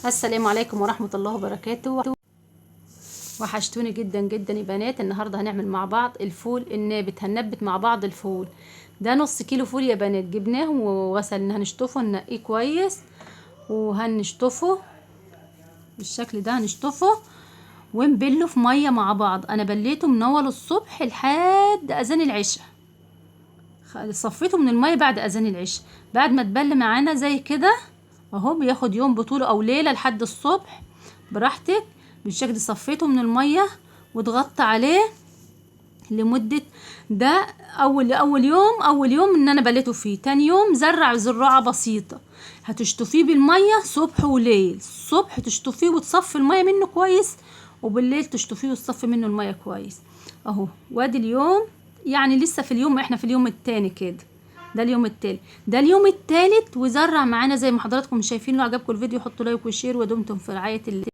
السلام عليكم ورحمة الله وبركاته. وحشتوني جدا جدا يا بنات. النهاردة هنعمل مع بعض الفول النابت، هننبت مع بعض الفول ده. نص كيلو فول يا بنات، جبناه وغسلناه، هنشطفه ننقيه كويس وهنشطفه بالشكل ده، هنشطفه ونبله في مية مع بعض. انا بليته من اول الصبح لحد اذان العشاء، صفيته من المية بعد اذان العشاء. بعد ما تبل معانا زي كده اهو، بياخد يوم بطوله او ليله لحد الصبح براحتك. بالشكل صفيته من الميه وضغطت عليه لمده ده اول يوم ان انا بليته فيه. تاني يوم زرع زراعه بسيطه، هتشطفيه بالميه صبح وليل. الصبح تشطفيه وتصفي الميه منه كويس، وبالليل تشطفيه وتصفي منه الميه كويس اهو. وادي اليوم، يعني لسه في اليوم، احنا في اليوم التاني كده، ده اليوم التالت، ده اليوم التالت وزرع معانا زي ما حضراتكم شايفين. لو عجبكم الفيديو حطوا لايك وشير، ودمتم في رعاية الله.